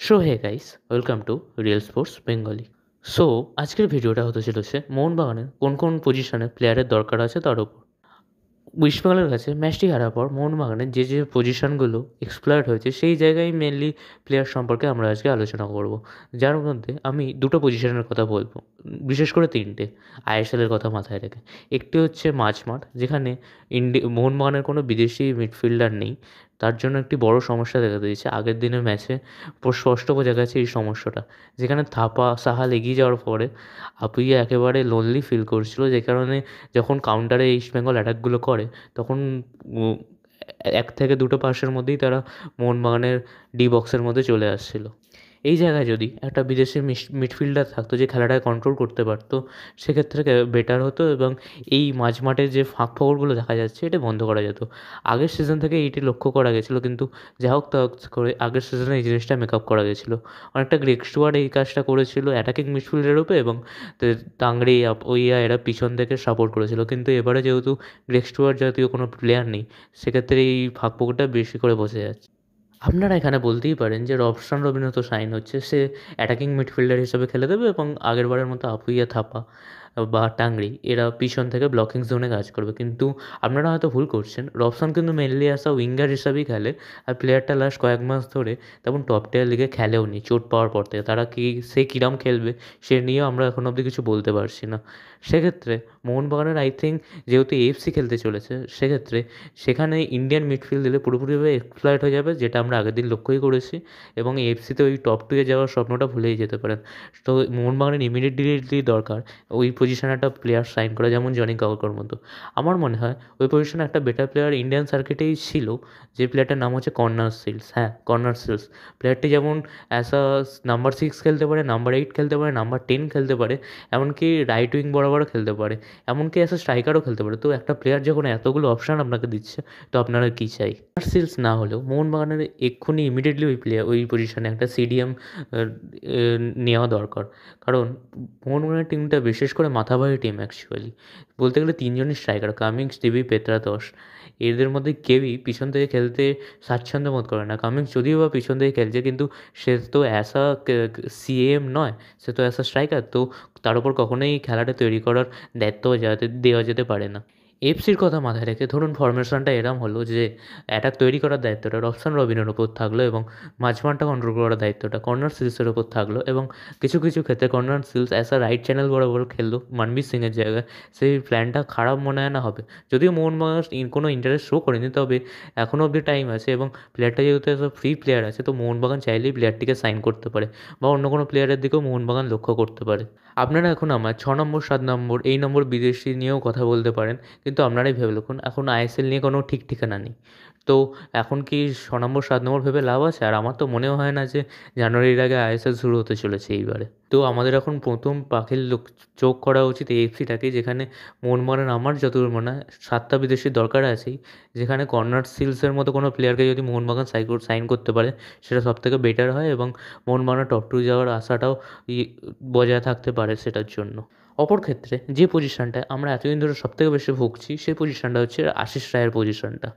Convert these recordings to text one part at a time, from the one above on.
So hey guys, welcome to Real Sports Bengali. সো আজকের ভিডিওটা হতে চলেছে মোহনবাগানের কোন কোন পজিশনে প্লেয়ারের দরকার আছে তার উপর। ইস্টবেঙ্গলের কাছে ম্যাচটি হারার পর মোহনবাগানের যে পজিশনগুলো এক্সপ্লয়েড হয়েছে সেই জায়গায় মেনলি প্লেয়ার সম্পর্কে আমরা আজকে আলোচনা করব, যার মধ্যে আমি দুটো পজিশনের কথা বলবো, বিশেষ করে তিনটে আইএসএলের কথা মাথায় রেখে। একটি হচ্ছে মাঝমাঠ, যেখানে মোহনবাগানের কোনো বিদেশি মিডফিল্ডার নেই, তার জন্য একটি বড় সমস্যা দেখা দিয়েছে। আগের দিনের ম্যাচে স্পষ্ট বোঝা গেছে এই সমস্যাটা, যেখানে থাপা সাহাল এগিয়ে যাওয়ার পরে আপুইয়া একেবারে লোনলি ফিল করছিল, যে কারণে যখন কাউন্টারে ইস্টবেঙ্গল অ্যাটাকগুলো করে তখন উম, এক থেকে দুটো পাসের মধ্যেই তারা মোহনবাগানের ডি বক্সের মধ্যে চলে আসছিল। এই জায়গায় যদি একটা বিদেশি মিডফিল্ডার থাকতো যে খেলাটাকে কন্ট্রোল করতে পারতো, সেক্ষেত্রে বেটার হতো এবং এই মাঝমাঠে যে ফাঁক ফোকরগুলো দেখা যাচ্ছে এটা বন্ধ করা যেত। আগের সিজন থেকে এইটি লক্ষ্য করা গেছিলো, কিন্তু যা হোক তা হোক করে আগের সিজনে এই জিনিসটা মেক আপ করা গেছিলো। অনেকটা গ্রেগ স্টুয়ার্ট এই কাজটা করেছিল অ্যাটাকিং মিডফিল্ডের উপরে, এবং টাংরি ওইয়া এরা পিছন থেকে সাপোর্ট করেছিল। কিন্তু এবারে যেহেতু গ্রেগ স্টুয়ার্ট জাতীয় কোনো প্লেয়ার নেই, সেক্ষেত্রে এই ফাঁক ফোকরটা বেশি করে বসে যাচ্ছে। আপনারা এখানে বলতেই পারেন যে রবসান রবিনও তো সাইন হচ্ছে, সে অ্যাটাকিং মিডফিল্ডার হিসেবে খেলে দেবে এবং আগেরবারের মতো আপুইয়া থাপা বা টাংরি এরা পিছন থেকে ব্লকিং জোনে কাজ করবে। কিন্তু আপনারা হয়তো ভুল করছেন, রবসান কিন্তু মেনলি আসা উইঙ্গার হিসাবেই খেলে, আর প্লেয়ারটা লাস্ট কয়েক মাস ধরে তেমন টপ টিয়ার লিগে খেলেও নি চোট পাওয়ার পর থেকে। তারা সে কীরম খেলবে সে নিয়েও আমরা এখন অবধি কিছু বলতে পারছি না। সেক্ষেত্রে মোহনবাগানের আই থিঙ্ক যেহেতু এএফসি খেলতে চলেছে, সেক্ষেত্রে সেখানে ইন্ডিয়ান মিডফিল্ড দিলে পুরোপুরিভাবে এক্সপ্লয়েট হয়ে যাবে, যেটা আমরা আগের দিন লক্ষ্যই করেছি। এবং এএফসিতে ওই টপ টুয়ে যাওয়ার স্বপ্নটা ভুলেই যেতে পারেন। তো মোহনবাগানের ইমিডিয়েটলি দরকার ওই পজিশনে একটা প্লেয়ার সাইন করা, যেমন জনি কাউকর মতো। আমার মনে হয় ওই পজিশনে একটা বেটার প্লেয়ার ইন্ডিয়ান সার্কিটেই ছিল, যে প্লেয়ারটার নাম হচ্ছে কর্নার সিলস। হ্যাঁ, কর্নার সিলস প্লেয়ারটি যেমন অ্যাজ আ নাম্বার 6 খেলতে পারে, নাম্বার 8 খেলতে পারে, নাম্বার 10 খেলতে পারে, এমনকি রাইট উইং বরাবরও খেলতে পারে, এমনকি অ্যাজ আ স্ট্রাইকারও খেলতে পারে। তো একটা প্লেয়ার যখন এতগুলো অপশান আপনাকে দিচ্ছে, তো আপনারা কী চাই? সিলস না হলেও মোহনবাগানের এক্ষুনি ইমিডিয়েটলি ওই পজিশনে একটা সিডিএম নেওয়া দরকার। কারণ মোহনবাগানের টিমটা বিশেষ করে মাথাভারী টিম অ্যাকচুয়ালি। বলতে গেলে তিনজনই স্ট্রাইকার, কামিংস, ডিবি, পেত্রাতস। এদের মধ্যে কেউই পিছন থেকে খেলতে স্বাচ্ছন্দ্য বোধ করে না। কামিংস যদিও বা পিছন থেকে খেলছে, কিন্তু সে তো অ্যাসা সিএম নয়, সে তো অ্যাসা স্ট্রাইকার। তো তার উপর কখনোই খেলাটা তৈরি করার দায়িত্ব দেওয়া যেতে পারে না। এফসির কথা মাথায় রেখে ধরুন ফরমেশনটা এরম হলো যে অ্যাটাক তৈরি করার দায়িত্বটা রবসান রবিনের ওপর থাকলো, এবং মাঝমাঠটা কন্ট্রোল করার দায়িত্বটা কর্নার সিলসের ওপর থাকলো, এবং কিছু কিছু ক্ষেত্রে corner seals as a right channel বরাবর খেললো মনবীর সিংয়ের জায়গায়। সেই প্ল্যানটা খারাপ মনে হয় না হবে, যদিও মোহনবাগান কোনো ইন্টারেস্ট শো করেনি, তবে এখনও অবধি টাইম আছে এবং প্লেয়ারটা যেহেতু একটা ফ্রি প্লেয়ার আছে, তো মোহনবাগান চাইলেই প্লেয়ারটিকে সাইন করতে পারে বা অন্য কোনো প্লেয়ারের দিকেও মোহনবাগান লক্ষ্য করতে পারে। আপনারা এখন আমার 6 নম্বর 7 নম্বর এই নম্বর বিদেশি নিয়েও কথা বলতে পারেন, কিন্তু আপনারাই ভেবে দেখুন এখন আইএসএল নিয়ে কোনো ঠিক ঠিকানা নেই। তো এখন কি 6 নম্বর 7 নম্বর ভেবে লাভ আছে? আর আমার তো মনেও হয় না যে জানুয়ারির আগে আইএসএল শুরু হতে চলেছে এইবারে। তো আমাদের এখন প্রথম পাখির চোখ করা উচিত এএফসিটাকে, যেখানে মোহনবাগানের আমার যতদূর মনে হয় 7টা বিদেশির দরকার আছেই। যেখানে কর্নার সিলসের মতো কোনো প্লেয়ারকে যদি মোহনবাগান সাইন করতে পারে, সেটা সবথেকে বেটার হয় এবং মোহনবাগানের টপ টু যাওয়ার আশাটাও বজায় থাকতে পারে সেটার জন্য। অপর ক্ষেত্রে যে পজিশনটায় আমরা এতদিন ধরে সবথেকে বেশি ভুগছি, সেই পজিশনটা হচ্ছে আশিস রায়ের পজিশনটা।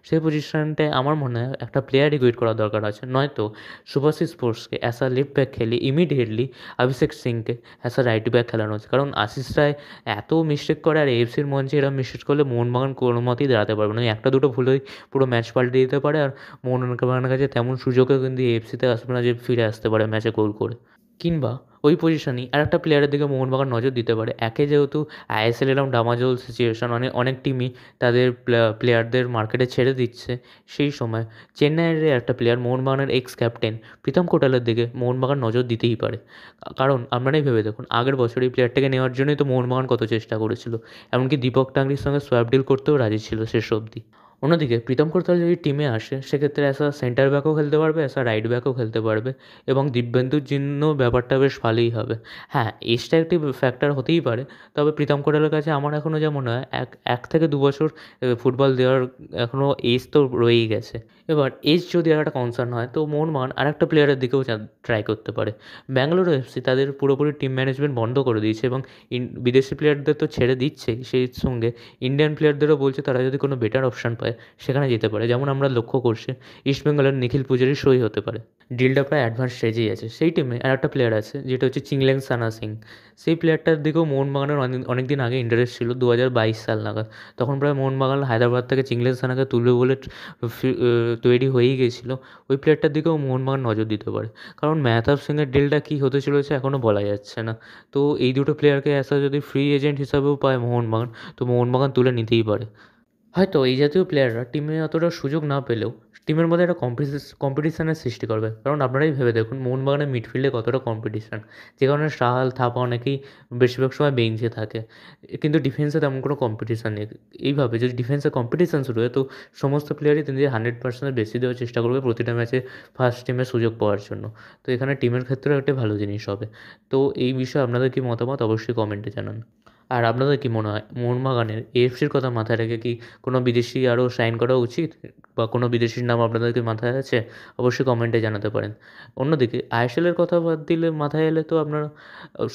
সেই পজিশনটায় আমার মনে হয় একটা প্লেয়ার রিক্রুইট করা দরকার আছে, নয়তো শুভাশিস বোসকে অ্যাজ আ লেফট ব্যাক খেলে ইমিডিয়েটলি অভিষেক সিংকে অ্যাজ আ রাইট ব্যাক খেলানো হচ্ছে। কারণ আশিস রায় এত মিস্টেক করে, আর এএফসির মঞ্চে এরকম মিস্টেক করলে মোহনবাগান কোনো মতেই দাঁড়াতে পারবে না। ওই একটা দুটো ভুলেই পুরো ম্যাচ পাল্টে দিতে পারে, আর মোহনবাগানের কাছে তেমন সুযোগও কিন্তু এএফসিতে আসবে না যে ফিরে আসতে পারে ম্যাচে গোল করে। কিংবা ওই পজিশনেই আরেকটা প্লেয়ারের দিকে মোহনবাগান নজর দিতে পারে। একে যেহেতু আইএসএল এরকম ডামাডোল সিচুয়েশন, অনেক টিমই তাদের প্লেয়ারদের মার্কেটে ছেড়ে দিচ্ছে, সেই সময় চেন্নাইয়ের একটা প্লেয়ার মোহনবাগানের এক্স ক্যাপ্টেন প্রীতম কোটালের দিকে মোহনবাগান নজর দিতেই পারে। কারণ আপনারাই ভেবে দেখুন, আগের বছর এই প্লেয়ারটাকে নেওয়ার জন্যই তো মোহনবাগান কত চেষ্টা করেছিল, এমনকি দীপক টাংরির সঙ্গে সোয়াপ ডিল করতেও রাজি ছিল শেষ অবধি। অন্যদিকে প্রীতম কোটাল যদি টিমে আসে, সেক্ষেত্রে অ্যাজ আ সেন্টার ব্যাকও খেলতে পারবে, অ্যাজ আ রাইট ব্যাকও খেলতে পারবে, এবং দিব্যেন্দুর জন্য ব্যাপারটা বেশ ভালোই হবে। হ্যাঁ, এজটা একটি ফ্যাক্টর হতেই পারে, তবে প্রীতম কোটালের কাছে আমার এখনও যা মনে হয় এক থেকে 2 বছর ফুটবল দেওয়ার এখনও এজ তো রয়েই গেছে। এবার এজ যদি আর একটা কনসার্ন হয়, তো মোহনবাগান আরেকটা প্লেয়ারের দিকেও ট্রাই করতে পারে। ব্যাঙ্গালোর এফসি তাদের পুরোপুরি টিম ম্যানেজমেন্ট বন্ধ করে দিয়েছে এবং বিদেশি প্লেয়ারদের তো ছেড়ে দিচ্ছেই, সেই সঙ্গে ইন্ডিয়ান প্লেয়ারদেরও বলছে তারা যদি কোনো বেটার অপশান পায় হয় সেখানে যেতে পারে। যেমন আমরা লক্ষ্য করছি ইস্টবেঙ্গলের নিখিল পূজারির সই হতে পারে। ডিলটা প্রায় অ্যাডভান্স স্টেজেই আছে। সেই টিমে আরেকটা প্লেয়ার আছে যেটা হচ্ছে চিংলেনসানা সিং। সেই প্লেয়ারটার দিকেও মোহনবাগানের অনেক দিন আগে ইন্টারেস্ট ছিল 2022 সাল নাগাদ। তখন প্রায় মোহনবাগান হায়দ্রাবাদ থেকে চিংলেনসানাকে তুলবে বলে তৈরি হয়েই গেছিলো। ওই প্লেয়ারটার দিকেও মোহনবাগান নজর দিতে পারে। কারণ মেহতাব সিংয়ের ডিলটা কী হতে চলেছে এখনও বলা যাচ্ছে না। তো এই দুটো প্লেয়ারকে যদি ফ্রি এজেন্ট হিসাবেও পায় মোহনবাগান, তো মোহনবাগান তুলে নিতেই পারে। হয়তো এই জাতীয় প্লেয়াররা টিমে অতটা সুযোগ না পেলেও টিমের মধ্যে একটা কম্পিটিশানের সৃষ্টি করবে। কারণ আপনারাই ভেবে দেখুন মোহনবাগানের মিডফিল্ডে কতটা কম্পিটিশান, যে কারণে সাহাল থাপা অনেকেই বেশিরভাগ সময় বেঞ্চে থাকে। কিন্তু ডিফেন্সে তেমন কোনো কম্পিটিশান নেই। এইভাবে যদি ডিফেন্সে কম্পিটিশান শুরু হয় তো সমস্ত প্লেয়ারই নিজেদের 100% বেশি দেওয়ার চেষ্টা করবে প্রতিটা ম্যাচে ফার্স্ট টিমে সুযোগ পাওয়ার জন্য। তো এখানে টিমের ক্ষেত্রেও একটা ভালো জিনিস হবে। তো এই বিষয়ে আপনাদের কী মতামত অবশ্যই কমেন্টে জানান। আর আপনাদের কী মনে হয় মোহনবাগানের এএফসির কথা মাথায় রেখে কি কোনো বিদেশি আরও সাইন করা উচিত, বা কোনো বিদেশির নাম আপনাদের কি মাথায় আছে? অবশ্যই কমেন্টে জানাতে পারেন। অন্যদিকে আইএসএলের কথা বাদ দিলে মাথায় এলে তো আপনারা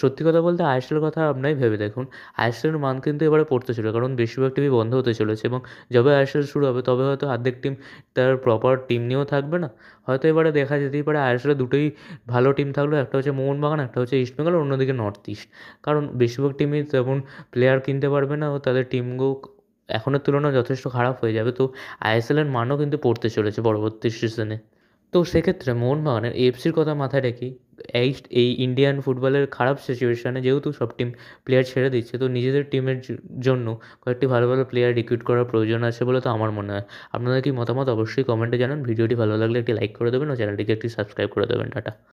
সত্যি কথা বলতে আইএসএলের কথা আপনারাই ভেবে দেখুন। আইএসএলের মান কিন্তু এবারে পড়তে ছিল, কারণ বেশিরভাগ টিমই বন্ধ হতে চলেছে এবং যবে আইএসএল শুরু হবে তবে হয়তো অর্ধেক টিম তার প্রপার টিম নিয়েও থাকবে না। হয়তো এবারে দেখা যেতেই পারে আইএসএলে দুটোই ভালো টিম থাকলেও একটা হচ্ছে মোহনবাগান, একটা হচ্ছে ইস্টবেঙ্গল, আর অন্যদিকে নর্থ ইস্ট। কারণ বেশিরভাগ টিমই তেমন প্লেয়ার কিনতে পারবে না ও তাদের টিমগুলো এখনের তুলনায় যথেষ্ট খারাপ হয়ে যাবে। তো আইএসএলের মানও কিন্তু পড়তে চলেছে পরবর্তী সিজনে। তো সেক্ষেত্রে মোহনবাগানের এএফসির কথা মাথায় রেখেই এই ইন্ডিয়ান ফুটবলের খারাপ সিচুয়েশনে যেহেতু সব টিম প্লেয়ার ছেড়ে দিচ্ছে, তো নিজেদের টিমের জন্য কয়েকটি ভালো ভালো প্লেয়ার রিক্রুট করার প্রয়োজন আছে বলে তো আমার মনে হয়। আপনাদের কি মতামত অবশ্যই কমেন্টে জানান। ভিডিওটি ভালো লাগলে একটি লাইক করে দেবেন ও চ্যানেলটিকে একটি সাবস্ক্রাইব করে দেবেন। টাটা।